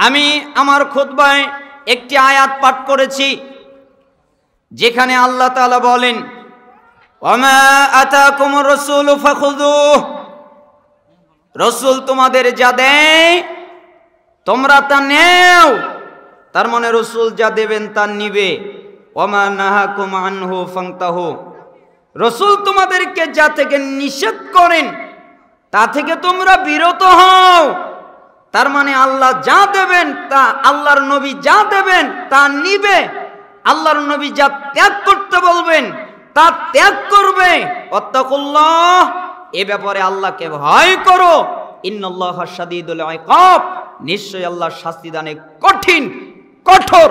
আমি আমার খুতবায় একটি আয়াত পাঠ করেছি, যেখানে আল্লাহ তাআলা বলেন, ওয়ামা আতাকুমুর রাসূলু ফাখুযুহু, রাসূল তোমাদের যা দেয় তোমরা তা নেও। তার মানে রাসূল যা দেবেন তা নিবে। ওয়ামা নাহাকুম আনহু ফান্তাহু, রাসূল তোমাদেরকে যা থেকে নিষেধ করেন তা থেকে তোমরা বিরত হও। তার মানে আল্লাহ যা দেবেন তা, আল্লাহর নবী যা দেবেন তা নিবে, আল্লাহর নবী যা ত্যাগ করতে বলবেন তা ত্যাগ করবে। ওয়াত্তাকুল্লাহ, এ ব্যাপারে আল্লাহকে ভয় করো। ইন্নাল্লাহা শাদীদুল ইকাব, নিশ্চয়ই আল্লাহ শাস্তি দানে কঠিন কঠোর।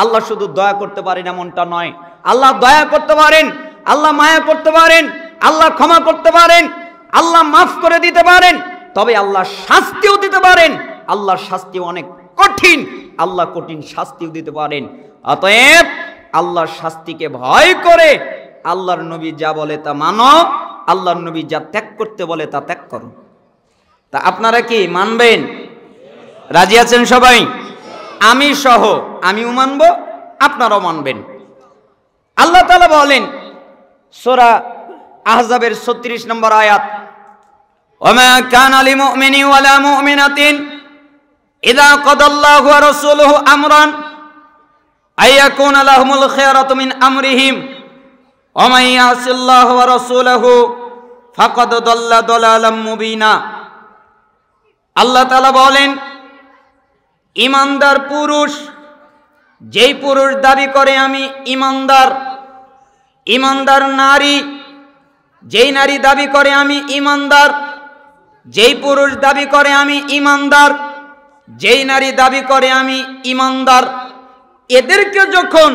আল্লাহ শুধু দয়া করতে পারেন এমনটা নয়, আল্লাহ দয়া করতে পারেন, আল্লাহ মায়া করতে পারেন, আল্লাহ ক্ষমা করতে পারেন, আল্লাহ মাফ করে দিতে পারেন, তবে আল্লাহ শাস্তিও দিতে পারেন। আল্লাহর শাস্তি অনেক কঠিন, আল্লাহ কঠিন শাস্তিও দিতে পারেন। অতএব আল্লাহর শাস্তিকে ভয় করে আল্লাহর নবী যা বলে তা মানো, আল্লাহর নবী যা ত্যাগ করতে বলে তা ত্যাগ করো। তা আপনারা কি মানবেন? রাজি আছেন সবাই? আমি সহ আমিও মানব, আপনারাও মানবেন। আল্লাহ তাআলা বলেন সূরা আহজাবের 36 নম্বর আয়াত, ওয়ামা কানা লিমুমিনিন ওয়ালা মুমিনাতিন ইযা কাদাল্লাহু ওয়া রাসূলুহু আমরান আইয়াকুনা লাহুমুল খিয়ারাতু মিন আমরিহিম ওয়া মান ইয়াসিল্লাহু ওয়া রাসূলুহু ফাকাদ দাল্লা দালালাম মুবিনা। আল্লাহ তাআলা বলেন, ইমানদার পুরুষ, যেই পুরুষ দাবি করে আমি ইমানদার, ইমানদার নারী, যেই নারী দাবি করে আমি ইমানদার, যেই পুরুষ দাবি করে আমি ইমানদার, যেই নারী দাবি করে আমি ইমানদার, এদেরকে যখন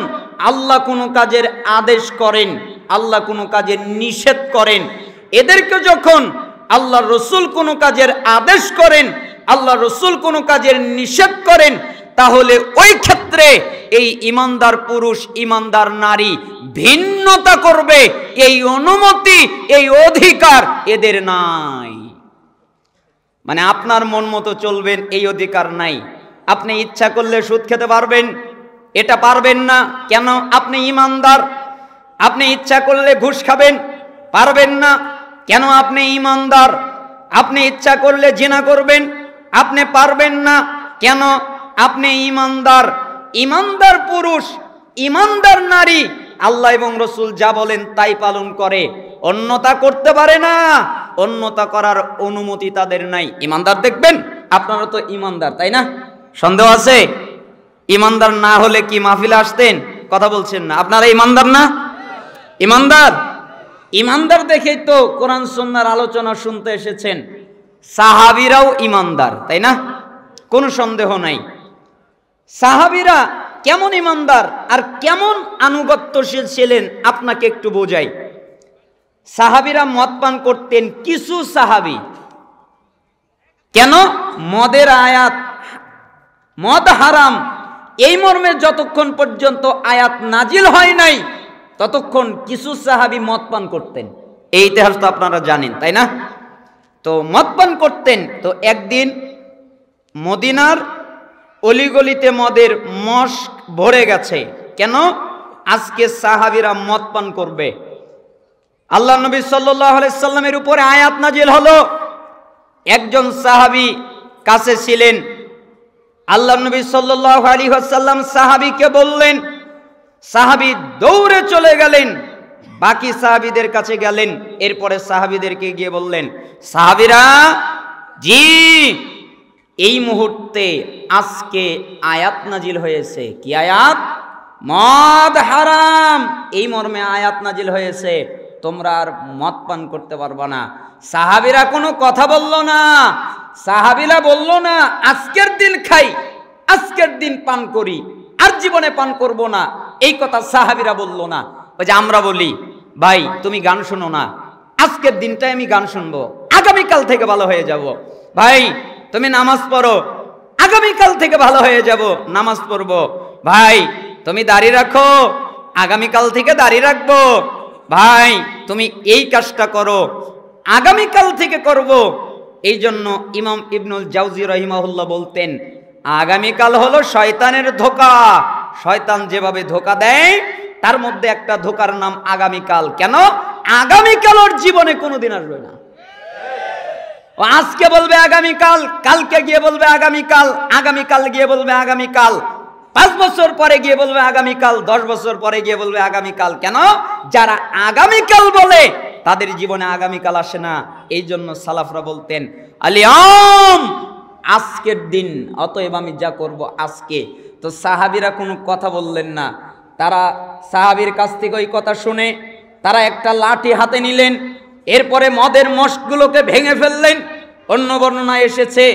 আল্লাহ কোনো কাজের আদেশ করেন, আল্লাহ কোনো কাজের নিষেধ করেন, এদেরকে যখন আল্লাহ রসুল কোনো কাজের আদেশ করেন, আল্লাহ রসুল কোনো কাজের নিষেধ করেন, তাহলে ওই ক্ষেত্রে এই ইমানদার পুরুষ ইমানদার নারী ভিন্নতা করবে, এই অনুমতি এই অধিকার এদের নাই। মানে আপনার মন মতো চলবেন এই অধিকার নাই। আপনি ইচ্ছা করলে সুদ খেতে পারবেন, এটা পারবেন না। কেন? আপনি ইমানদার। আপনি ইচ্ছা করলে ঘুষ খাবেন, পারবেন না। কেন? আপনি ইমানদার। আপনি ইচ্ছা করলে জিনা করবেন, আপনি পারবেন না। কেন? আপনি ইমানদার। ইমানদার পুরুষ ইমানদার নারী আল্লাহ এবং রসুল যা বলেন তাই পালন করে, অন্যতা করতে পারে না। অন্যতা করার অনুমতি তাদের নাই। ইমানদার দেখবেন, আপনারা তো ইমানদার, তাই না? সন্দেহ আছে? ইমানদার না হলে কি মাহফিলে আসতেন? কথা বলছেন না। আপনারা ইমানদার না? ইমানদার। ইমানদার দেখেই তো কোরআন সুন্নাহর আলোচনা শুনতে এসেছেন। সাহাবীরাও ইমানদার, তাই না? কোনো সন্দেহ নাই। সাহাবীরা কেমন ইমানদার আর কেমন আনুগত্যশীল ছিলেন আপনাকে একটু বোঝাই। সাহাবীরা মদ পান করতেন, কিছু সাহাবী। কেন? মদের আয়াত, মদ হারাম এই মর্মে যতক্ষণ পর্যন্ত আয়াত নাজিল হয় নাই ততক্ষণ কিছু সাহাবী মদ পান করতেন। এই ইতিহাস তো আপনারা জানেন, তাই না? তো মদ পান করতেন। তো একদিন মদিনার অলিগলিতে মদের মশক ভরে গেছে। কেন? আজকে সাহাবীরা মদ পান করবে। আল্লাহ নবী সাল্লাল্লাহু আলাইহি সাল্লামের উপরে আয়াত নাজিল হলো। একজন সাহাবী কাছে ছিলেন। আল্লাহ নবী সাল্লাল্লাহু আলাইহি ওয়াসাল্লাম সাহাবীকে বললেন, সাহাবী দৌড়ে চলে গেলেন, বাকি সাহাবীদের কাছে গেলেন। এরপরে সাহাবীদেরকে গিয়ে বললেন, সাহাবীরা, জি এই মুহূর্তে আজকে আয়াত নাজিল হয়েছে। কি আয়াত? মদ হারাম এই মর্মে আয়াত নাজিল হয়েছে, তোমরা আর মদ পান করতে পারবে না। সাহাবীরা কোনো কথা বলল না। সাহাবীরা বলল না আজকের দিন খাই, আজকের দিন পান করি, আর জীবনে পান করব না। এই কথা সাহাবীরা বলল না। ওই যে আমরা বলি, ভাই তুমি গান শোনো না, আজকের দিনটাই আমি গান শুনবো, আগামীকাল থেকে ভালো হয়ে যাব। ভাই তুমি নামাজ পড়ো, আগামীকাল থেকে ভালো হয়ে যাব, নামাজ পড়বো। ভাই তুমি দাড়ি রাখো, আগামীকাল থেকে দাড়ি রাখবো। ভাই তুমি এই কাজটা করো, আগামীকাল থেকে করব। এই জন্য ইমাম ইবনুল জাওজি রাহিমাহুল্লাহ বলতেন, আগামীকাল হলো শয়তানের ধোঁকা। শয়তান যেভাবে ধোঁকা দেয় তার মধ্যে একটা ধোঁকার নাম আগামীকাল। কেন? আগামীকাল ওর জীবনে কোনোদিন আসবে না। ও আজকে বলবে আগামীকাল, কালকে গিয়ে বলবে আগামীকাল, আগামীকাল গিয়ে বলবে আগামীকাল, 5 বছর পরে গিয়ে বলবে আগামীকাল, 10 বছর পরে গিয়ে বলবে আগামীকাল। কেন? যারা আগামীকাল বলে তাদের জীবনে আগামীকাল আসে না। এই জন্য সালাফরা বলতেন আলিয়াম, আজকের দিন, অতএব আমি যা করব আজকে। তো সাহাবীরা কোনো কথা বললেন না। তারা সাহাবীর কাছ থেকে ওই কথা শুনে তারা একটা লাঠি হাতে নিলেন, এরপরে মদের মশগুলোকে ভেঙে ফেললেন। অন্য বর্ণনায় এসেছে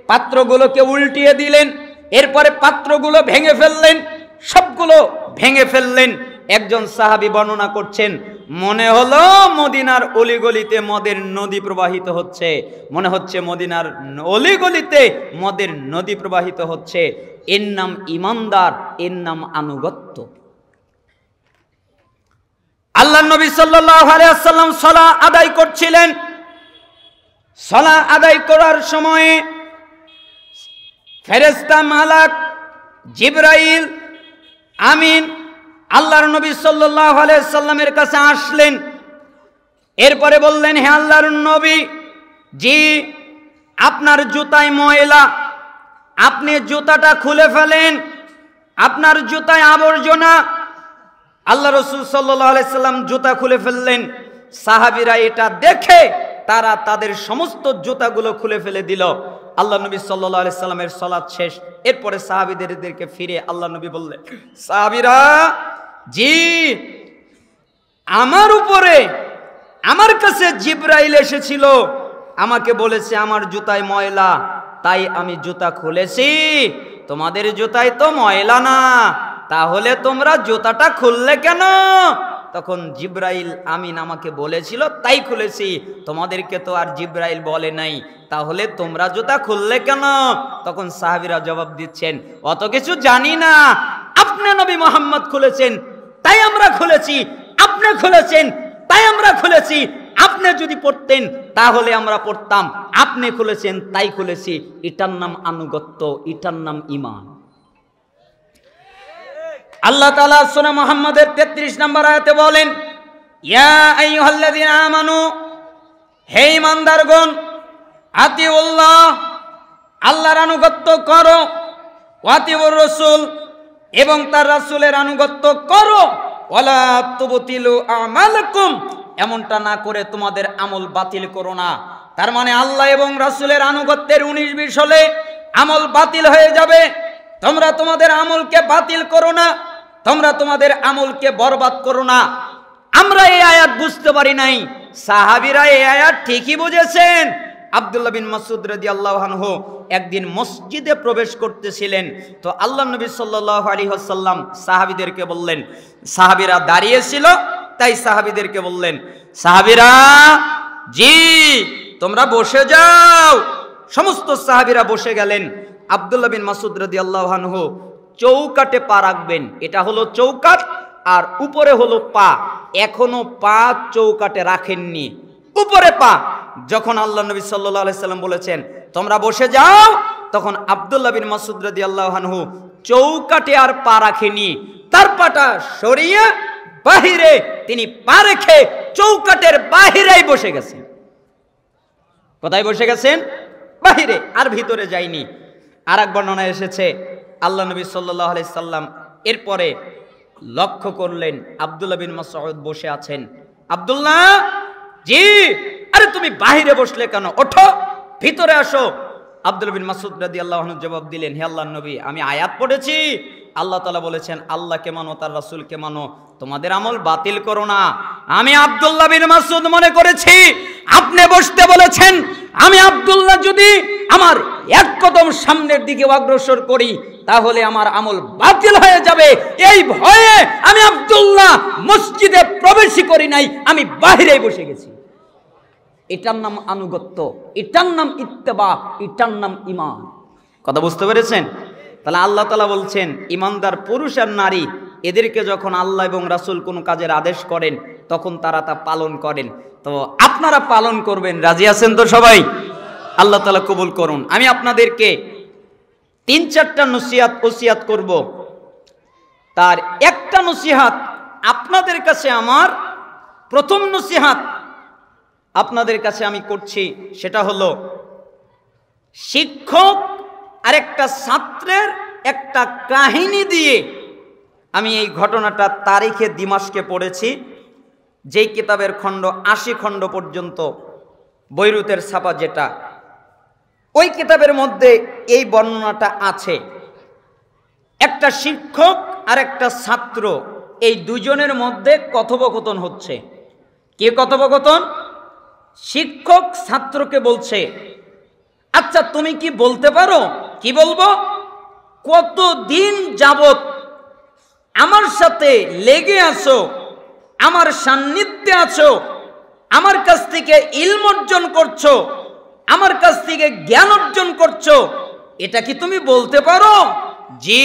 পাত্রগুলোকে উল্টিয়ে দিলেন, এরপরে পাত্রগুলো ভেঙে ফেললেন, সবগুলো ভেঙে ফেললেন। একজন সাহাবী বর্ণনা করছেন, মনে হলো মদিনার অলিগলিতে মদের নদী প্রবাহিত হচ্ছে, মনে হচ্ছে মদিনার অলিগলিতে মদের নদী প্রবাহিত হচ্ছে। এর নাম ইমানদার, এর নাম আনুগত্য। আল্লাহ নবী সাল্লাল্লাহু আলাইহি ওয়াসাল্লাম সালাত আদায় করছিলেন। সালাত আদায় করার সময়ে ফেরেশতা মালাক জিবরাইল আমিন আল্লাহর নবী সাল্লাল্লাহু আলাইহি সাল্লামের কাছে আসলেন। এরপরে বললেন, হে আল্লাহর নবী, জি আপনার জুতায় ময়লা, আপনি জুতাটা খুলে ফেলেন, আপনার জুতায় আবর্জনা। আল্লাহ রাসূল সাল্লাল্লাহু আলাইহি সাল্লাম জুতা খুলে ফেললেন। সাহাবীরা এটা দেখে তারা তাদের সমস্ত জুতাগুলো খুলে ফেলে দিল। আল্লাহ নবী সাল্লাল্লাহু আলাইহি সাল্লামের সালাত শেষ। এরপরে সাহাবীদেরকে ফিরে আল্লাহ নবী বললেন, সাহাবীরা, জি আমার উপরে, আমার কাছে জিবরাইল এসেছিল, আমাকে বলেছে আমার জুতায় ময়লা, তাই আমি জুতা খুলেছি। তোমাদের জুতায় তো ময়লা না, তাহলে তোমরা জুতাটা খুললে কেন? তখন জিবরাইল আমিন আমাকে বলেছিল তাই খুলেছি, তোমাদেরকে তো আর জিবরাইল বলে নাই, তাহলে তোমরা জুতা খুললে কেন? তখন সাহাবীরা জবাব দিচ্ছেন, অত কিছু জানি না, আপনি নবী মুহাম্মদ খুলেছেন তাই আমরা খুলেছি, আপনি খুলেছেন তাই আমরা খুলেছি, আপনি যদি পড়তেন তাহলে আমরা পড়তাম, আপনি খুলেছেন তাই খুলেছি। এটার নাম আনুগত্য, এটার নাম ঈমান। আল্লাহ তাআলা সূরা মুহাম্মাদের 33 নম্বর আয়াতে বলেন, ইয়া আইয়ুহাল্লাযীনা আমানু, হে ঈমানদারগণ, আতিউল্লাহ, আল্লাহর আনুগত্য করো, ওয়াতিউর রাসূল, এবং তার রাসূলের আনুগত্য করো, ওয়ালা তুবতিলু আমালাকুম, এমনটা না করে তোমাদের আমল বাতিল করো না। তার মানে আল্লাহ এবং রাসূলের আনুগত্যের 19-20 হলে আমল বাতিল হয়ে যাবে। তোমরা তোমাদের আমলকে বাতিল করো না, তোমরা তোমাদের আমলকে বরবাদ করো না। আমরা এই আয়াত বুঝতে পারি নাই, সাহাবীরা এই আয়াত ঠিকই বুঝেছেন। আব্দুল্লাহ বিন মাসউদ রাদিয়াল্লাহু আনহু একদিন মসজিদে প্রবেশ করতেছিলেন, তো আল্লাহ নবী সাল্লাল্লাহু আলাইহি ওয়াসাল্লাম সাহাবীদেরকে বললেন, সাহাবীরা দাঁড়িয়ে ছিল তাই সাহাবীদেরকে বললেন, সাহাবীরা, জি তোমরা বসে যাও। সমস্ত সাহাবীরা বসে গেলেন। আব্দুল্লাহ বিন মাসউদ রাদিয়াল্লাহু আনহু চৌকাটে পা রাখবেন, এটা হলো চৌকাট, আর উপরে হলো পা। এখনো পা চৌকাটে রাখেননি, উপরে পা। যখন আল্লাহ নবী সাল্লাল্লাহু আলাইহি সাল্লাম বলেছেন তোমরা বসে যাও, তখন আব্দুল্লাহ বিন মাসউদ রাদিয়াল্লাহু আনহু চৌকাটে আর পা রাখেনি, তার পাটা সরিয়ে বাহিরে তিনি পা রেখে চৌকাটের বাহিরেই বসে গেছেন। কোথায় বসে গেছেন? বাহিরে, আর ভিতরে যায়নি। আর এক বর্ণনায় এসেছে আল্লাহ নবী সাল্লাল্লাহু আলাইহি সাল্লাম এরপরে লক্ষ্য করলেন আব্দুল্লাহ বিন মাসউদ বসে আছেন। আব্দুল্লাহ, জি, আরে তুমি বাহিরে বসলে কেন? ওঠো, ভিতরে আসো। আব্দুল্লাহ বিন মাসউদ রাদিয়াল্লাহু আনহু জবাব দিলেন, হে আল্লাহর নবী, আমি আয়াত পড়েছি, আল্লাহ তাআলা বলেছেন আল্লাহকে মানো, তার রাসূলকে মানো, তোমাদের আমল বাতিল করো না। আমি আব্দুল্লাহ বিন মাসউদ মনে করেছি আপনি বসতে বলেছেন, আমি আব্দুল্লাহ যদি আমার এক কদম সামনের দিকে অগ্রসর করি তাহলে আমার আমল বাতিল হয়ে যাবে। এই ভয়ে আমি আব্দুল্লাহ মসজিদে প্রবেশই করি নাই, আমি বাহিরেই বসে গেছি। এটার নাম আনুগত্য, এটার নাম ইত্তেবা, এটার নাম ঈমান। কথা বুঝতে পেরেছেন? তাহলে আল্লাহ তাআলা বলছেন ঈমানদার পুরুষ আর নারী এদেরকে যখন আল্লাহ এবং রাসূল কোনো কাজের আদেশ করেন তখন তারা তা পালন করেন। তো আপনারা পালন করবেন, রাজি আছেন তো সবাই? আল্লাহ তাআলা কবুল করুন। আমি আপনাদেরকে 3-4টা নসিহত ওসিয়াত করব। তার একটা নসিহত আপনাদের কাছে, আমার প্রথম নসিহত আপনাদের কাছে আমি করছি, সেটা হলো শিক্ষক আর একটা ছাত্রের একটা কাহিনী দিয়ে আমি এই ঘটনাটা তারিখে দিমাশকে পড়েছি, যেই কিতাবের খণ্ড 80 খণ্ড পর্যন্ত বৈরুতের ছাপা, যেটা ওই কিতাবের মধ্যে এই বর্ণনাটা আছে। একটা শিক্ষক আর একটা ছাত্র, এই দুজনের মধ্যে কথোপকথন হচ্ছে। কি কথোপকথন? শিক্ষক ছাত্রকে বলছে, আচ্ছা তুমি কি বলতে পারো? কি বলবো? কতদিন যাবত আমার সাথে লেগে আছো, আমার সান্নিধ্যে আছো, আমার কাছ থেকে ইলম অর্জন করছো, আমার কাছ থেকে জ্ঞান অর্জন করছো, এটা কি তুমি বলতে পারো? জি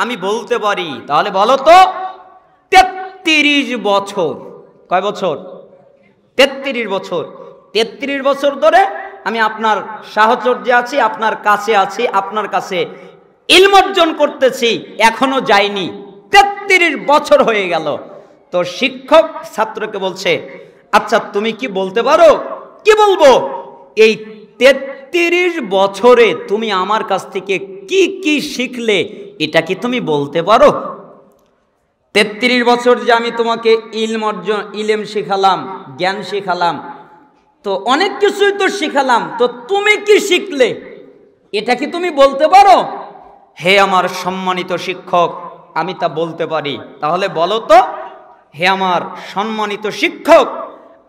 আমি বলতে পারি। তাহলে বলো তো 33 বছর। কয় বছর? 33 বছর। 33 বছর ধরে আমি আপনার সাহচর্যে আছি, আপনার কাছে আছি, আপনার কাছে ইলম অর্জন করতেছি, এখনো যাইনি, 33 বছর হয়ে গেল। তো শিক্ষক ছাত্রকে বলছে, আচ্ছা তুমি কি বলতে পারো? কি বলবো? এই 33 বছরে তুমি আমার কাছ থেকে কি কি শিখলে, এটা কি তুমি বলতে পারো? 33 বছর যে আমি তোমাকে ইলম শিখালাম, জ্ঞান শিখালাম, তো অনেক কিছুই তো শিখালাম, তো তুমি কি শিখলে, এটা কি তুমি বলতে পারো? হে আমার সম্মানিত শিক্ষক, আমি তা বলতে পারি। তাহলে বলো তো, হে আমার সম্মানিত শিক্ষক,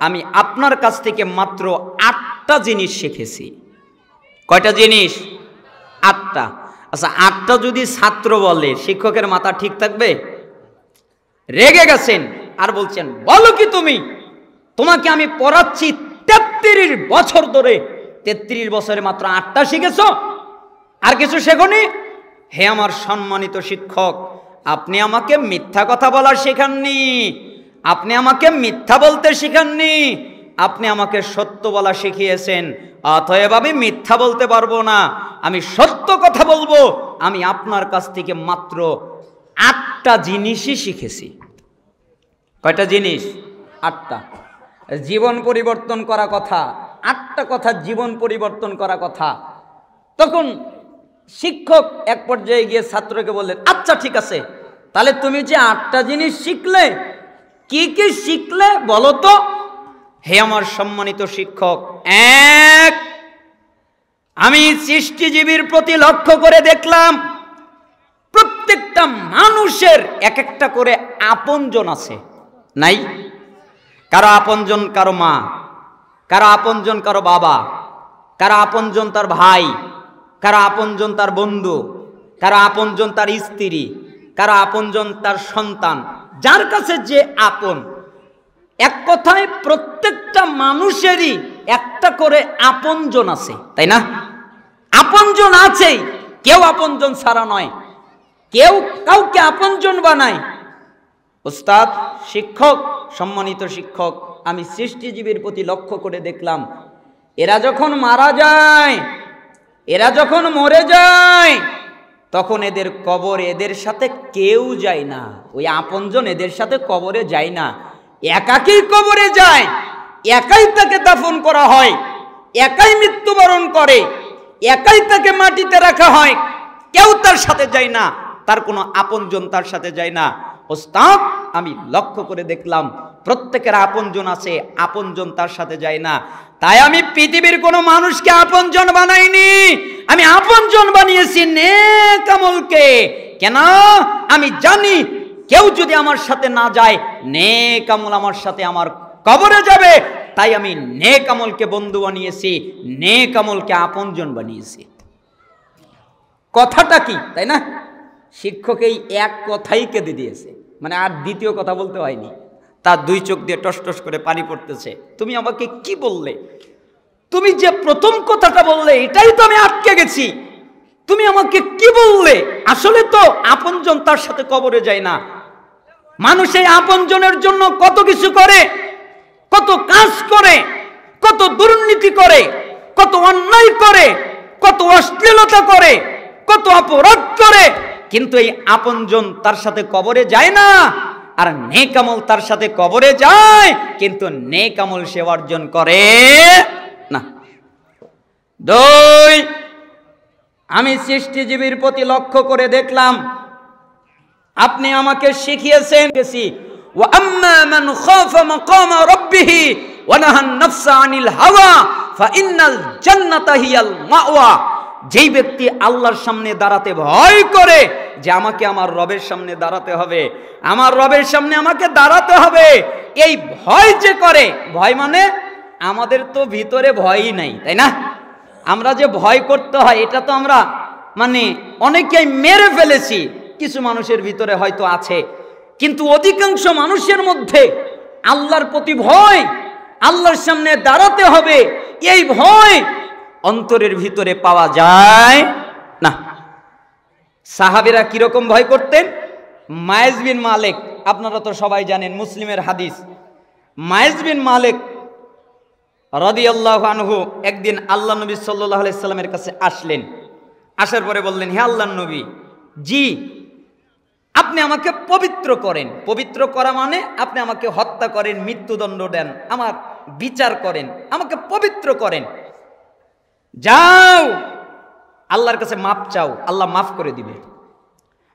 আমি আপনার কাছ থেকে মাত্র 8টা জিনিস শিখেছি। কয়টা জিনিস? 8টা। আচ্ছা 8টা যদি ছাত্র বলে, শিক্ষকের মাথা ঠিক থাকবে? রেগে গেছেন আর বলছেন, বলো কি তুমি, তোমাকে আমি পড়াচ্ছি 33 বছর ধরে, 33 বছরে মাত্র 8টা শিখেছো, আর কিছু শেখনি? হে আমার সম্মানিত শিক্ষক, আপনি আমাকে মিথ্যা কথা বলা শেখাননি, আপনি আমাকে মিথ্যা বলতে শেখাননি, আপনি আমাকে সত্য বলা শিখিয়েছেন। অতএব আমি মিথ্যা বলতে পারবো না, আমি সত্য কথা বলবো। আমি আপনার কাছ থেকে মাত্র 8টা জিনিসই শিখেছি। কয়টা জিনিস? 8টা। জীবন পরিবর্তন করা কথা, 8টা কথা জীবন পরিবর্তন করা কথা। তখন শিক্ষক এক পর্যায়ে গিয়ে ছাত্রকে বললেন, আচ্ছা ঠিক আছে, তাহলে তুমি যে 8টা জিনিস শিখলে, কি কি শিখলে বলো তো? হে আমার সম্মানিত শিক্ষক, 1, আমি সৃষ্টিজীবীর প্রতি লক্ষ্য করে দেখলাম প্রত্যেকটা মানুষের এক একটা করে আপনজন আছে। নাই? কারো আপনজন কারো মা, কারো আপনজন কারো বাবা, কারো আপনজন তার ভাই, কারো আপনজন তার বন্ধু, কারো আপনজন তার স্ত্রী, কারো আপনজন তার সন্তান, যার কাছে যে আপন। এক কথায় প্রত্যেকটা মানুষেরই একটা করে আপনজন আছে, তাই না? আপনজন আছেই, কেউ আপনজন ছাড়া নয়, কেউ কাউকে আপনজন বানায়। ওস্তাদ, শিক্ষক, সম্মানিত শিক্ষক, আমি সৃষ্টিজীবীর প্রতি লক্ষ্য করে দেখলাম, এরা যখন মারা যায়, এরা যখন মরে যায়, তখন এদের কবরে এদের সাথে কেউ যায় না, ওই আপনজন এদের সাথে কবরে যায় না, একাকী কবরে যায়, একাই তাকে দাফন করা হয়, একাই মৃত্যুবরণ করে, একাই তাকে মাটিতে রাখা হয়, কেউ তার সাথে যায় না, তার কোনো আপনজন তার সাথে যায় না। ওস্তাদ, আমি লক্ষ্য করে দেখলাম প্রত্যেকের আপনজন আছে, আপনজন তার সাথে যায় না। তাই আমি পৃথিবীর কোনো মানুষকে আপনজন বানাইনি, আমি আপনজন বানিয়েছি নেক আমলকে। কেন? আমি জানি কেউ যদি আমার সাথে না যায়, নেক আমল আমার সাথে আমার কবরে যাবে। তাই আমি নেক আমলকে বন্ধু বানিয়েছি, নেক আমলকে আপনজন বানিয়েছি। কথাটা কি, তাই না? শিক্ষক এই এক কথাই কেঁদে দিয়েছে, মানে আর দ্বিতীয় কথা বলতে হয়নি। তার 2 চোখ দিয়ে টস টস করে পানি পড়তেছে। তুমি আমাকে কি বললে? তুমি যে প্রথম কথাটা বললে, এটাই তো আমি আটকে গেছি। তুমি আমাকে কি বললে? আসলে তো আপনজন তার সাথে কবরে যায় না। মানুষ এই আপনজনের জন্য কত কিছু করে, কত কাজ করে, কত দুর্নীতি করে, কত অন্যায় করে, কত অশ্লীলতা করে, কত অপরাধ করে, কিন্তু এই আপনজন তার সাথে কবরে যায় না, আর নেক আমল তার সাথে কবরে যায়, কিন্তু নেক আমল সে অর্জন করে না। 2, আমি সৃষ্টিজীবীর প্রতি লক্ষ্য করে দেখলাম, আপনি আমাকে শিখিয়েছেন ওয়া আম্মা মান খাফা মাকামা রাব্বিহি ওয়া নাহান নাফসা আনিল হাওয়া ফাইন্নাল জান্নাতা হিয়াল মাওয়া। যেই ব্যক্তি আল্লাহর সামনে দাঁড়াতে ভয় করে যে আমাকে আমার রবের সামনে দাঁড়াতে হবে, আমার রবের সামনে আমাকে দাঁড়াতে হবে, এই ভয় যে করে, ভয় মানে আমাদের তো ভিতরে ভয়ই নাই, তাই না? আমরা যে ভয় করতে হয় এটা তো আমরা মানে অনেকেই মেরে ফেলেছি, কিছু মানুষের ভিতরে হয়তো আছে, কিন্তু অধিকাংশ মানুষের মধ্যে আল্লাহর প্রতি ভয়, আল্লাহর সামনে দাঁড়াতে হবে, এই ভয় অন্তরের ভিতরে পাওয়া যায় না। সাহাবীরা কিরকম ভয় করতেন? মায়েজ বিন মালিক, আপনারা তো সবাই জানেন, মুসলিমের হাদিস। মায়েজ বিন মালিক রাদিয়াল্লাহু আনহু একদিন আল্লাহ নবী সাল্লাল্লাহু আলাইহি সাল্লামের কাছে আসলেন। আসার পরে বললেন, হে আল্লাহর নবী, জি আপনি আমাকে পবিত্র করেন। পবিত্র করা মানে আপনি আমাকে হত্যা করেন, মৃত্যুদণ্ড দেন, আমার বিচার করেন, আমাকে পবিত্র করেন। যাও আল্লাহর কাছে মাপ চাও, আল্লাহ মাফ করে দিবে।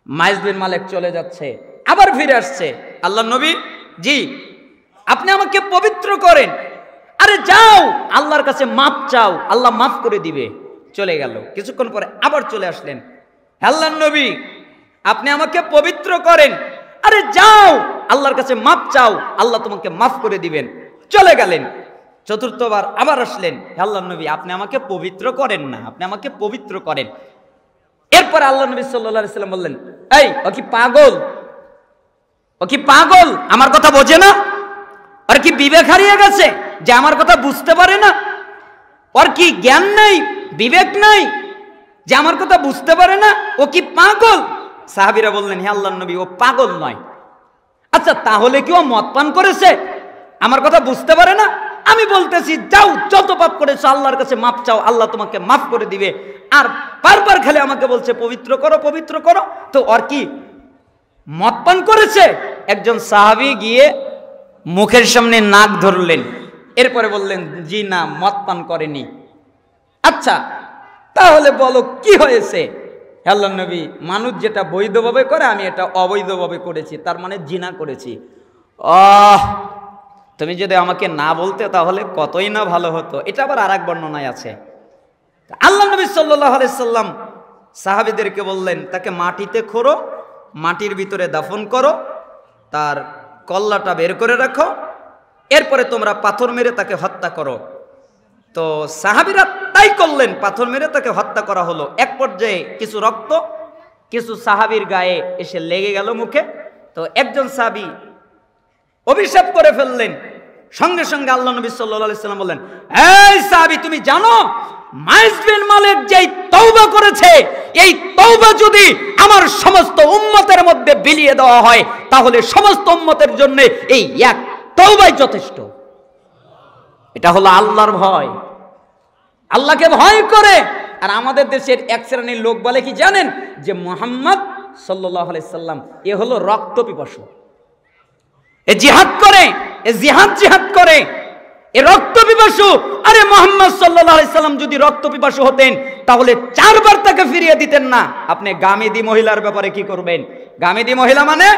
মায়েজ বিন মালিক চলে যাচ্ছে, আবার ফিরে আসছে, আল্লাহর নবী জি আপনি আমাকে পবিত্র করেন। আরে যাও আল্লাহর কাছে মাপ চাও, আল্লাহ মাফ করে দিবে। চলে গেল, কিছুক্ষণ পরে আবার চলে আসলেন, আল্লাহর নবী আপনি আমাকে পবিত্র করেন। আরে যাও আল্লাহর কাছে মাপ চাও, আল্লাহ তোমাকে মাফ করে দিবেন। চলে গেলেন, চতুর্থবার আবার আসলেন, আল্লাহর নবী আপনি আমাকে পবিত্র করেন না, আপনি আমাকে পবিত্র করেন। এরপর আল্লাহ নবী সাল্লাল্লাহু আলাইহি সাল্লাম বললেন, এই ও কি পাগল, ও কি পাগল, আমার কথা বোঝে না? ওর কি বিবেক হারিয়ে গেছে যে আমার কথা বুঝতে পারে না? ওর কি জ্ঞান নাই, বিবেক নাই যে আমার কথা বুঝতে পারে না? ও কি পাগল? সাহাবীরা বললেন, হে আল্লাহর নবী ও পাগল নয়। আচ্ছা তাহলে কি ও মদ পান করেছে, আমার কথা বুঝতে পারে না? আমি বলতেছি যাও যত পাপ করেছো আল্লাহর কাছে মাপ চাও, আল্লাহ তোমাকে মাফ করে দিবে। আর বারবার খালি আমাকে বলছে পবিত্র করো পবিত্র করো, তো ওর কি মদ পান করেছে? একজন সাহাবী গিয়ে মুখের সামনে নাক ধরলেন, এরপরে বললেন, জি না মদ পান করেনি। আচ্ছা তাহলে বলো কি হয়েছে? আল্লাহর নবী, মানুষ যেটা বৈধভাবে করে আমি এটা অবৈধভাবে করেছি, তার মানে জিনা করেছি। তুমি যদি আমাকে না বলতে তাহলে কতই না ভালো হতো। এটা আবার আরেক বর্ণনায় আছে। আল্লাহ নবী সাল্লাল্লাহু আলাইহি সাল্লাম সাহাবীদেরকে বললেন, তাকে মাটিতে খোঁড়ো, মাটির ভিতরে দাফন করো, তার কল্লাটা বের করে রাখো, এরপরে তোমরা পাথর মেরে তাকে হত্যা করো। তো সাহাবীরা তাই করলেন, পাথর মেরে তাকে হত্যা করা হলো। এক পর্যায়ে কিছু রক্ত কিছু সাহাবীর গায়ে এসে লেগে গেল মুখে। তো একজন সাহাবী অভিশাপ করে ফেললেন। সঙ্গে সঙ্গে আল্লাহ নবী সাল্লাল্লাহু আলাইহি সাল্লাম বললেন, এই সাহাবী তুমি জানো মায়েজ বিন মালিক যেই তওবা করেছে, এই তওবা যদি আমার সমস্ত উম্মতের মধ্যে বিলিয়ে দেওয়া হয় তাহলে সমস্ত উম্মতের জন্য এই এক তওবাই যথেষ্ট। এটা হলো আল্লাহর ভয়, আল্লাহকে ভয় করে। আর আমাদের দেশের এক শ্রেণীর লোক বলে কি জানেন, যে মুহাম্মদ সাল্লাল্লাহু আলাইহি সাল্লাম এ হলো রক্ত পিপাসু, এ জিহাদ করে, এ জিহাদ করে, এ রক্ত পিপাসু। আরে মুহাম্মদ সাল্লাল্লাহু আলাইহি সাল্লাম যদি রক্ত পিপাসু হতেন তাহলে 4 বার তাকে ফিরিয়ে দিতেন না। আপনি গামেদি মহিলার ব্যাপারে কি করবেন? গামেদি মহিলা মানে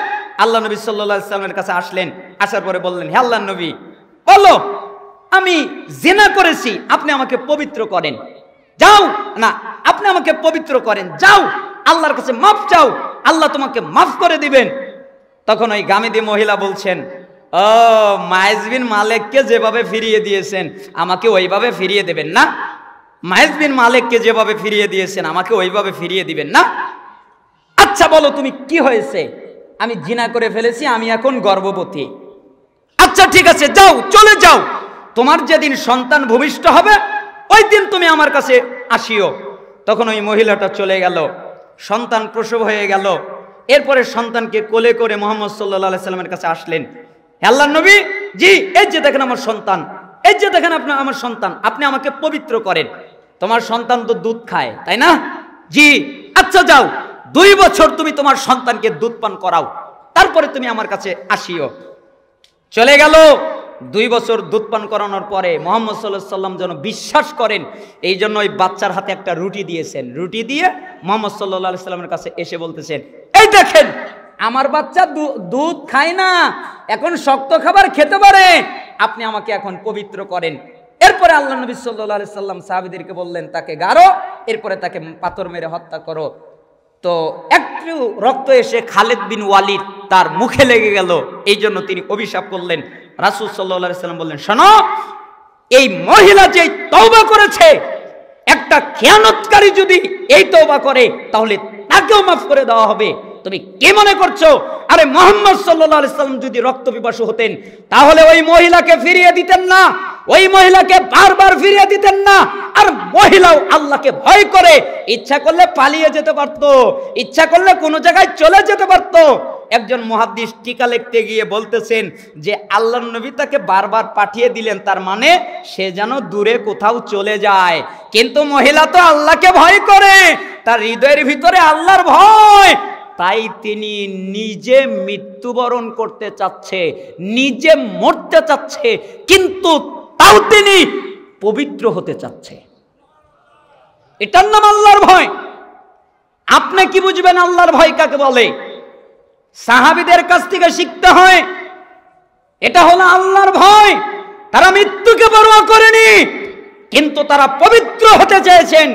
আল্লাহ নবী সাল্লাল্লাহু আলাইহি সাল্লামের কাছে আসলেন, আসার পরে বললেন, হে আল্লাহর নবী বলো আমি জিনা করেছি, আপনি আমাকে পবিত্র করেন। যাও না আপনি আমাকে পবিত্র করেন, যাও আল্লাহর কাছে মাফ চাও, আল্লাহ তোমাকে মাফ করে দিবেন। তখন ওই গামেদি মহিলা বলছেন, ও মায়েজ বিন মালিককে যেভাবে ফিরিয়ে দিয়েছেন আমাকে ওইভাবে ফিরিয়ে দেবেন না? মায়েজ বিন মালিককে যেভাবে ফিরিয়ে দিয়েছেন আমাকে ওইভাবে ফিরিয়ে দিবেন না? আচ্ছা বলো তুমি কি হয়েছে? আমি জিনা করে ফেলেছি, আমি এখন গর্ভবতী। আচ্ছা ঠিক আছে, যাও চলে যাও, তোমার যেদিন সন্তান ভূমিষ্ঠ হবে ওই দিন তুমি আমার কাছে আসিও। তখন ওই মহিলাটা চলে গেল, সন্তান প্রসব হয়ে গেল। এরপরে সন্তানকে কোলে করে মুহাম্মদ সাল্লাল্লাহু আলাইহি সাল্লামের কাছে আসলেন, হে আল্লাহর নবী জি এই যে দেখেন আমার সন্তান, এই যে দেখেন আপনি আমার সন্তান, আপনি আমাকে পবিত্র করেন। তোমার সন্তান তো দুধ খায় তাই না? জি আচ্ছা যাও 2 বছর তুমি তোমার সন্তানকে দুধ পান করাও, তারপরে তুমি আমার কাছে আসিও। চলে গেল। 2 বছর দুধ পান করানোর পরে মুহাম্মদ সাল্লাল্লাহু আলাইহি সাল্লাম যেন বিশ্বাস করেন, এই জন্য ওই বাচ্চার হাতে একটা রুটি দিয়েছেন। রুটি দিয়ে মুহাম্মদ সাল্লাল্লাহু আলাইহি সাল্লামের কাছে এসে বলতেছেন, এই দেখেন আমার বাচ্চা দুধ খায় না, এখন শক্ত খাবার খেতে পারে, আপনি আমাকে এখন পবিত্র করেন। এরপরে আল্লাহ নবী সাল্লাল্লাহু আলাইহি সাল্লাম সাহাবীদেরকে বললেন, তাকে গাড়ো, এরপরে তাকে পাথর মেরে হত্যা করো। তো একটু রক্ত এসে খালিদ বিন ওয়ালিদ তার মুখে লেগে গেল, এই জন্য তিনি অভিশাপ করলেন। রাসূল সাল্লাল্লাহু আলাইহি সাল্লাম বললেন, শোনো, এই মহিলা যে তওবা করেছে, একটা খেয়ানতকারী যদি এই তওবা করে তাহলে তাকেও মাফ করে দেওয়া হবে। তুমি কি মনে করছো? আরে মুহাম্মদ সাল্লাল্লাহু আলাইহি সাল্লাম যদি রক্ত পিপাসু হতেন তাহলে ওই মহিলাকে ফিরিয়ে দিতেন না, ওই মহিলাকে বারবার ফিরিয়ে দিতেন না। আর মহিলাও আল্লাহকে ভয় করে ইচ্ছা করলে পালিয়ে যেতে পারত, ইচ্ছা করলে কোনো জায়গায় চলে যেতে পারত। একজন মুহাদ্দিস টিকা লিখতে গিয়ে বলতেছেন যে আল্লাহর নবী তাকে বারবার পাঠিয়ে দিলেন, তার মানে সে যেন দূরে কোথাও চলে যায়। কিন্তু মহিলা তো আল্লাহকে ভয় করে, তার হৃদয়ের ভিতরে আল্লাহর ভয়, তাই তিনি নিজে মৃত্যুবরণ করতে চাচ্ছে, নিজে মরতে চাচ্ছে, কিন্তু তাও তিনি পবিত্র হতে চাচ্ছে। এটার নাম আল্লাহর ভয়। আপনি কি বুঝবেন আল্লাহর ভয় কাকে বলে? সাহাবীদের কাছ থেকে শিখতে হয়। এটা হলো আল্লাহর ভয়। তারা মৃত্যুকে পরোয়া করেনি, কিন্তু তারা পবিত্র হতে চেয়েছেন।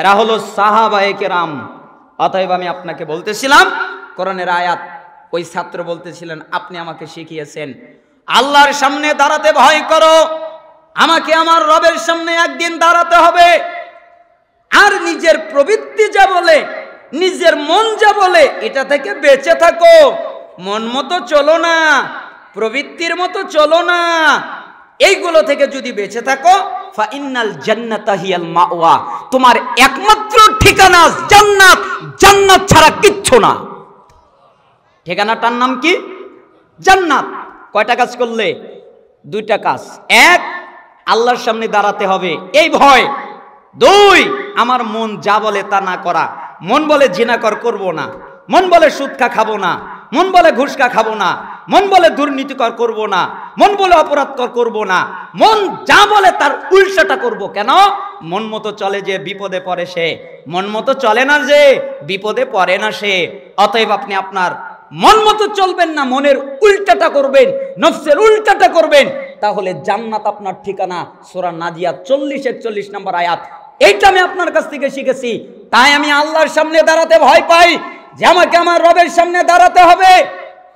এরা হলো সাহাবায়ে কেরাম। অতএব আমি আপনাকে বলতেছিলাম কোরআনের আয়াত, ওই ছাত্র বলতেছিলেন আপনি আমাকে শিখিয়েছেন আল্লাহর সামনে দাঁড়াতে ভয় করো, আমাকে আমার রবের সামনে একদিন দাঁড়াতে হবে। আর নিজের প্রবৃত্তি যা বলে, নিজের মন যা বলে, এটা থেকে বেঁচে থাকো। মন মতো চলো না, প্রবৃত্তির মতো চলো না, এইগুলো থেকে যদি বেঁচে থাকো, ফাইনাল জান্নাতা হিয়াল মাওয়া, তোমার একমাত্র ঠিকানা জান্নাত, জান্নাত ছাড়া কিচ্ছু না। ঠিকানাটার নাম কি? জান্নাত। কয়টা কাজ করলে? 2টা কাজ। 1, আল্লাহর সামনে দাঁড়াতে হবে, এই ভয়। 2, আমার মন যা বলে তা না করা। মন বলে জিনাকর করব না, মন বলে সুদ খাবো না, মন বলে ঘুষ খাবো না, মন বলে দুর্নীতিকর করব না, মন বলে অপরাধকর করব না। মন যা বলে তার উল্টাটা করব। কেন? মন মতো চলে যে বিপদে পড়ে সে, মন মতো চলে না যে বিপদে পড়ে না সে। অতএব আপনি আপনার মন মতো চলবেন না, মনের উল্টাটা করবেন, নফসের উল্টাটা করবেন, তাহলে জান্নাত আপনার ঠিকানা। সূরা নাজিয়াত 40-41 নম্বর আয়াত। এইটা আমি আপনার কাছ থেকে শিখেছি। তাই আমি আল্লাহর সামনে দাঁড়াতে ভয় পাই যে আমাকে আমার রবের সামনে দাঁড়াতে হবে,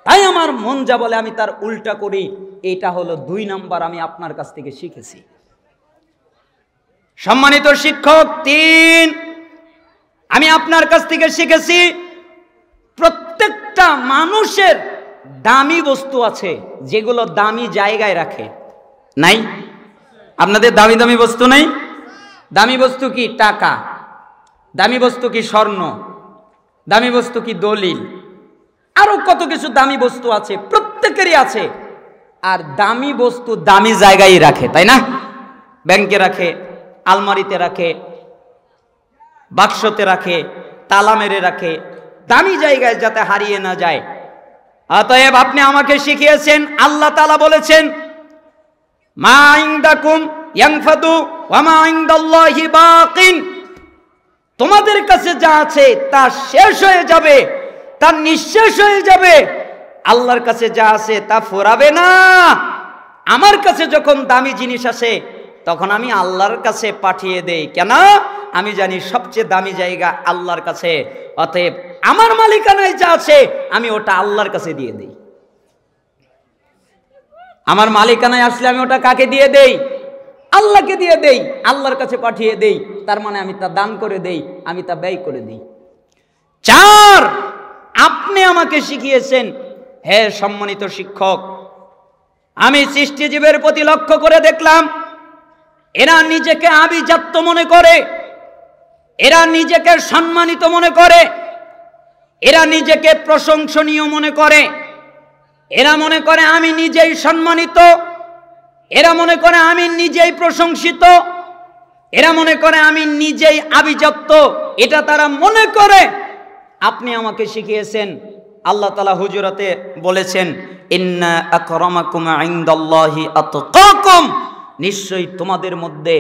তাই আমার মন যা বলে আমি তার উল্টা করি। এটা হলো 2 নাম্বার আমি আপনার কাছ থেকে শিখেছি। সম্মানিত শিক্ষক 3, আমি আপনার কাছ থেকে শিখেছি প্রত্যেকটা মানুষের দামি বস্তু আছে যেগুলো দামি জায়গায় রাখে। নাই? আপনাদের দামি দামি বস্তু নাই? দামি বস্তু কি? টাকা। দামি বস্তু কি? স্বর্ণ। দামি বস্তু কি? দলিল। আরো কত কিছু দামি বস্তু আছে, প্রত্যেকেরই আছে। আর দামি বস্তু দামি জায়গায় রাখে, তাই না? ব্যাংকে রাখে, আলমারিতে রাখে, বাক্সতে রাখে, তালা মেরে রাখে, দামি জায়গায় যাতে হারিয়ে না যায়। অতএব আপনি আমাকে শিখিয়েছেন, আল্লাহ তাআলা বলেছেন, মা ইনদাকুম ইয়ানফাদু ওয়া মা ইনদাল্লাহি বাকিন, তোমাদের কাছে যা আছে তা শেষ হয়ে যাবে, তা নিঃশেষ হয়ে যাবে। আল্লাহর কাছে যা আছে তা ফুরাবে না। আমার কাছে যখন দামি জিনিস আসে তখন আমি আল্লাহর কাছে পাঠিয়ে দেই। কেন? আমি জানি সবচেয়ে দামি জায়গা আল্লাহর কাছে। অতএব আমার মালিকানায় যা আছে আমি ওটা আল্লাহর কাছে দিয়ে দেই। আমার মালিকানায় আসলে আমি ওটা কাকে দিয়ে দেই? আল্লাহকে দিয়ে দেই, আল্লাহর কাছে পাঠিয়ে দেই। তার মানে আমি তা দান করে দেই, আমি তা ব্যয় করে দেই। 4, আপনি আমাকে শিখিয়েছেন, হে সম্মানিত শিক্ষক, আমি সৃষ্টিজীবের প্রতি লক্ষ্য করে দেখলাম এরা নিজেকে আভিজাত্য মনে করে, এরা নিজেকে সম্মানিত মনে করে, এরা নিজেকে প্রশংসনীয় মনে করে, এরা মনে করে আমি নিজেই সম্মানিত, এরা মনে করে আমি নিজেই প্রশংসিত। এরা মনে করে আমি নিজেই আভিজাত্য, এটা তারা মনে করে। আপনি আমাকে শিখিয়েছেন। আল্লাহ তাআলা হুজুরাতে বলেছেন, ইন্না আকরামাকুম ইনদাল্লাহি আতকাকুম, নিশ্চয়ই তোমাদের মধ্যে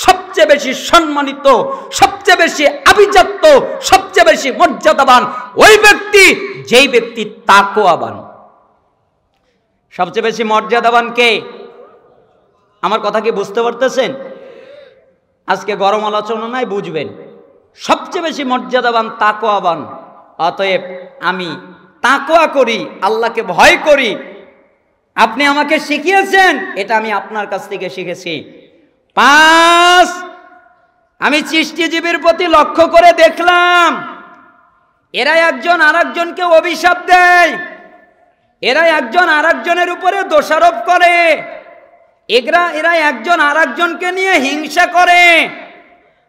সবচেয়ে বেশি সম্মানিত, সবচেয়ে বেশি আভিজাত্য, সবচেয়ে বেশি মর্যাদাবান ওই ব্যক্তি যেই ব্যক্তি তাকওয়াবান। সবচেয়ে বেশি মর্যাদাবান কে? আমার কথা কি বুঝতে পারতেছেন? আজকে গরম আলোচনা নাই, বুঝবেন। সবচেয়ে বেশি মর্যাদাবান তাকওয়াবান। অতএব আমি তাকওয়া করি, আল্লাহকে ভয় করি। আপনি আমাকে শিখিয়েছেন, এটা আমি আপনার কাছ থেকে শিখেছি। 5, আমি সৃষ্টিজীবীর প্রতি লক্ষ্য করে দেখলাম এরা একজন আরেকজনকে অভিশাপ দেয়, এরা একজন আরেকজনের উপরে দোষারোপ করে, এরা একজন আরেকজনকে নিয়ে হিংসা করে।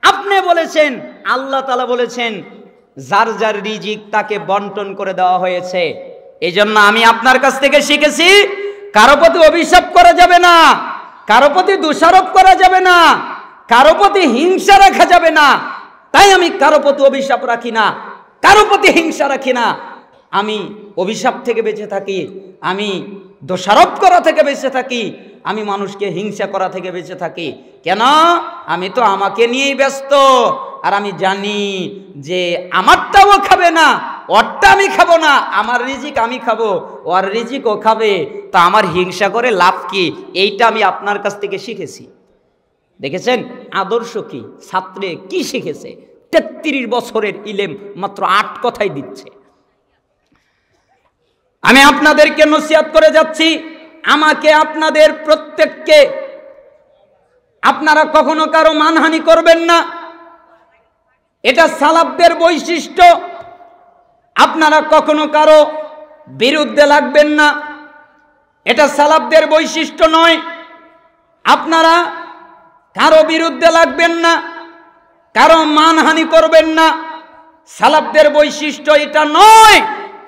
আপনি বলেছেন, আল্লাহ তাআলা বলেছেন, যার যার রিজিক তাকে বন্টন করে দেওয়া হয়েছে। এই জন্য আমি আপনার কাছ থেকে শিখেছি, কারো প্রতি অভিশাপ করা যাবে না, কারো প্রতি দোষারোপ করা যাবে না, কারো প্রতি হিংসা রাখা যাবে না। তাই আমি কারো প্রতি অভিশাপ রাখি না, কারো প্রতি হিংসা রাখি না। আমি অভিশাপ থেকে বেঁচে থাকি, আমি দোষারোপ করা থেকে বেঁচে থাকি, আমি মানুষকে হিংসা করা থেকে বেঁচে থাকি। কেন? আমি তো আমাকে নিয়েই ব্যস্ত, আর আমি জানি যে আমারটাও খাবে না, ওরটা আমি খাবো না, আমার রিজিক আমি খাবো, ওর রিজিক ও খাবে, তা আমার হিংসা করে লাভ কি? এইটা আমি আপনার কাছ থেকে শিখেছি। দেখেছেন আদর্শ কি, ছাত্রে কি শিখেছে? 33 বছরের ইলেম মাত্র 8 কথাই দিচ্ছে। আমি আপনাদেরকে নসিহত করে যাচ্ছি, আমাকে আপনাদের প্রত্যেককে, আপনারা কখনো কারো মানহানি করবেন না, এটা সালাফদের বৈশিষ্ট্য। আপনারা কখনো কারো বিরুদ্ধে লাগবেন না, এটা সালাফদের বৈশিষ্ট্য নয়। আপনারা কারো বিরুদ্ধে লাগবেন না, কারো মানহানি করবেন না, সালাফদের বৈশিষ্ট্য এটা নয়।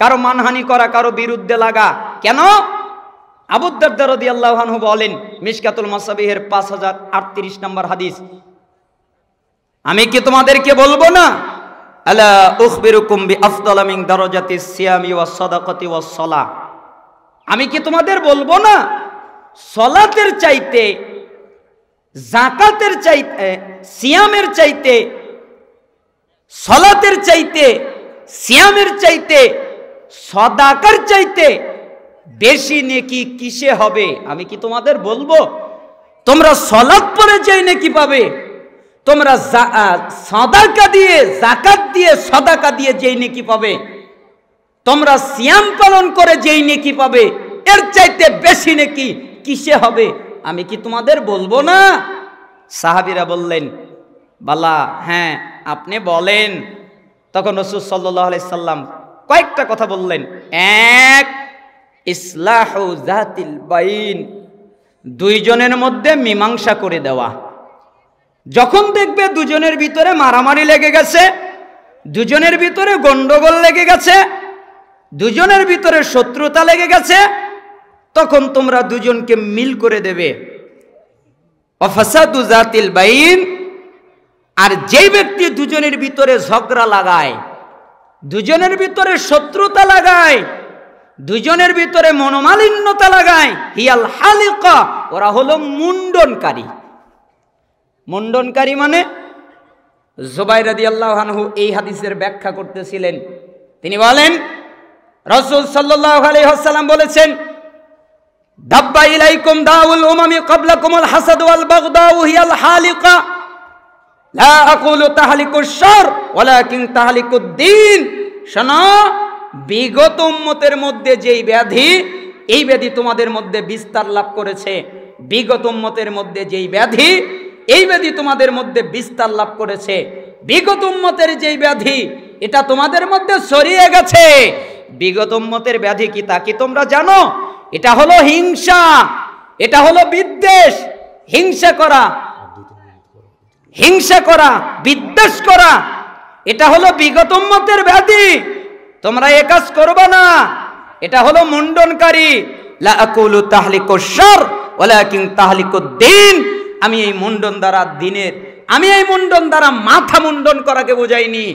কারো মানহানি করা, কারো বিরুদ্ধে লাগা। কেন? আবু দারদা রাদিয়াল্লাহু আনহু বলেন, মিশকাতুল মাসাবিহের 5038 নম্বর হাদিস, আমি কি তোমাদেরকে বলবো না, আলা উখবিরুকুম বিআফদালা মিন দারাজাতিস সিয়ামি ওয়াস সাদাকাতি ওয়াস সালাহ, আমি কি তোমাদের বলবো না সালাতের চাইতে, যাকাতের চাইতে, সিয়ামের চাইতে, সালাতের চাইতে, সিয়ামের চাইতে, সাদাকার চাইতে বেশি নেকি কিসে হবে? আমি কি তোমাদের বলবো? তোমরা সালাত পড়ে যেই নেকি পাবে, তোমরা সাদাকা দিয়ে, যাকাত দিয়ে, সাদাকা দিয়ে যেই নেকি পাবে, তোমরা সিয়াম পালন করে যেই নেকি পাবে, এর চাইতে বেশি নেকি কিসে হবে? আমি কি তোমাদের বলবো না? সাহাবীরা বললেন, বালা, হ্যাঁ আপনি বলেন। তখন রাসূল সাল্লাল্লাহু আলাইহি সাল্লাম কয়েকটা কথা বললেন। এক, ইসলাহু যাতিল বাইন, দুইজনের মধ্যে মীমাংসা করে দেওয়া। যখন দেখবে দুজনের ভিতরে মারামারি লেগে গেছে, দুজনের ভিতরে গন্ডগোল লেগে গেছে, দুজনের ভিতরে শত্রুতা লেগে গেছে, তখন তোমরা দুজনকে মিল করে দেবে। ফাসাদু যাতিল বাইন, আর যেই ব্যক্তি দুজনের ভিতরে ঝগড়া লাগায়, দুজনের ভিতরে শত্রুতা লাগায়, দুজনের ভিতরে মনোমালিন্যতা লাগায়, হিয়াল হালিকা, ওরা হলো মুন্ডনকারী। মুন্ডনকারী মানে, জুবাইর রাদিয়াল্লাহু আনহু এই হাদিসের ব্যাখ্যা করতেছিলেন। তিনি বলেন, রাসূল সাল্লাল্লাহু আলাইহি ওয়াসাল্লাম বলেছেন, দাব্বা ইলাইকুম দাউল উমামি ক্বাবলাকুমুল হাসাদ ওয়াল বাগদাউ হিয়াল হালিকা, লা আকুলু তাহলিকুশ শার ওয়ালাকিন তাহলিকুদ দ্বীন। শোনো, বিগত উম্মতের মধ্যে যেই ব্যাধি, এই ব্যাধি তোমাদের মধ্যে বিস্তার লাভ করেছে। বিগত উম্মতের মধ্যে যেই ব্যাধি, এই ব্যাধি তোমাদের মধ্যে বিস্তার লাভ করেছে। বিগত উম্মতের যেই ব্যাধি, এটা তোমাদের মধ্যে ছড়িয়ে গেছে। বিগত উম্মতের ব্যাধি কি, তা কি তোমরা জানো? এটা হলো হিংসা, এটা হলো বিদ্বেষ। হিংসা করা, হিংসা করা, বিদ্বেষ করা, এটা হলো বিগত উম্মতের ব্যাধি। তোমরা এ কাজ করবে না, এটা হলো মুন্ডনকারী। লা আকুলু তাহলিকুশ শার ওয়ালাকিন তাহলিকুদ দ্বীন, আমি এই মুন্ডন দ্বারা দিনের আমি এই মুন্ডন দ্বারা মাথা মুন্ডন করাকে বুঝাইনি,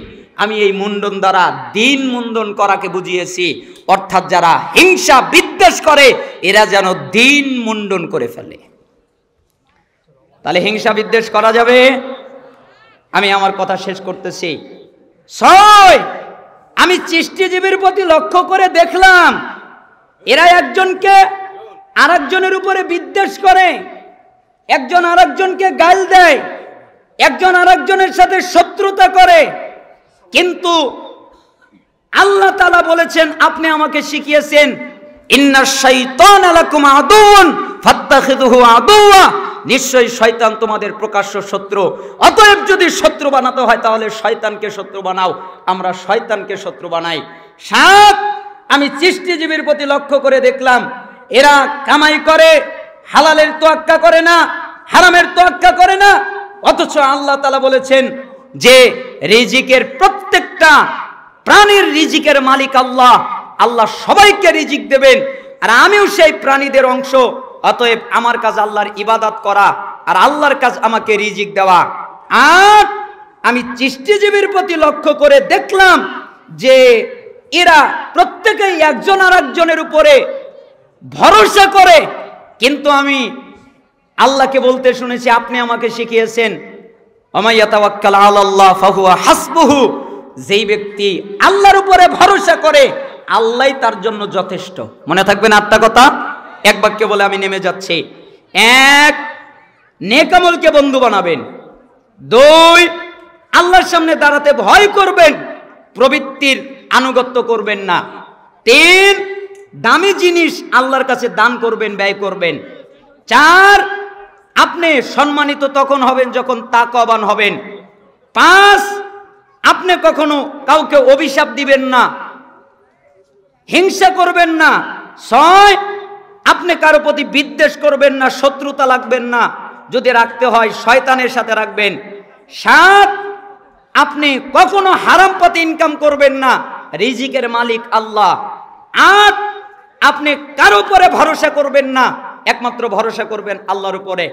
আমি এই মুন্ডন দ্বারা দিন মুন্ডন করাকে বুঝিয়েছি। অর্থাৎ যারা হিংসা বিদ্বেষ করে এরা যেন দিন মুন্ডন করে ফেলে। তাহলে হিংসা বিদ্বেষ করা যাবে? আমি আমার কথা শেষ করতেছি। 6, আমি সৃষ্টিজীবীর প্রতি লক্ষ্য করে দেখলাম এরা একজনকে আরেকজনের উপরে বিদ্বেষ করে, একজন আরেকজনকে গাল দেয়, একজন আরেকজনের সাথে শত্রুতা করে। কিন্তু আল্লাহ তাআলা বলেছেন, আপনি আমাকে শিখিয়েছেন ইন্নাশ শাইতানা লাকুম আদুউন ফাত্তাখিযুহু আদুওয়া, নিশ্চয়ই শয়তান তোমাদের প্রকাশ্য শত্রু। অতএব যদি শত্রু বানাতে হয় তাহলে শয়তানকে শত্রু বানাও। আমরা শয়তানকে শত্রু বানাই। 7, আমি সৃষ্টিজীবীর প্রতি লক্ষ্য করে দেখলাম এরা কামাই করে, হালালের তোয়াক্কা করে না, হারামের তোয়াক্কা করে না। অথচ আল্লাহ তাআলা বলেছেন যে রিজিকের প্রত্যেকটা প্রাণীর রিজিকের মালিক আল্লাহ, আল্লাহ সবাইকে রিজিক দেবেন, আর আমিও সেই প্রাণীদের অংশ। অতএব আমার কাজ আল্লাহর ইবাদত করা, আর আল্লাহর কাজ আমাকে রিজিক দেওয়া। আর আমি সৃষ্টিজীবীর প্রতি লক্ষ্য করে দেখলাম যে এরা প্রত্যেকেই একজন আর একজনের উপরে ভরসা করে। কিন্তু আমি আল্লাহকে বলতে শুনেছি, আপনি আমাকে শিখিয়েছেন ওমাই ইয়াতাওয়াক্কাল আলাল্লাহ ফাহুয়া হাসবুহু, যেই ব্যক্তি আল্লাহর উপরে ভরসা করে আল্লাহই তার জন্য যথেষ্ট। মনে থাকবেন 8টা কথা এক বাক্যে বলে আমি নেমে যাচ্ছি। 1, নেক আমলকে বন্ধু বানাবেন। 2, আল্লাহর সামনে দাঁড়াতে ভয় করবেন, প্রবৃত্তির আনুগত্য করবেন না। 3, দামি জিনিস আল্লাহর কাছে দান করবেন, ব্যয় করবেন। 4, আপনি সম্মানিত তখন হবেন যখন তাকওয়াবান হবেন। 5, আপনি কখনো কাউকে অভিশাপ দিবেন না, হিংসা করবেন না। 6, আপনি কারো প্রতি বিদ্বেষ করবেন না, শত্রুতা রাখবেন না, যদি রাখতে হয় শয়তানের সাথে রাখবেন। 7, আপনি কখনো হারাম পথে ইনকাম করবেন না, রিজিকের মালিক আল্লাহ। 8, আপনি কারো উপরে ভরসা করবেন না, একমাত্র ভরসা করবেন আল্লাহর উপরে।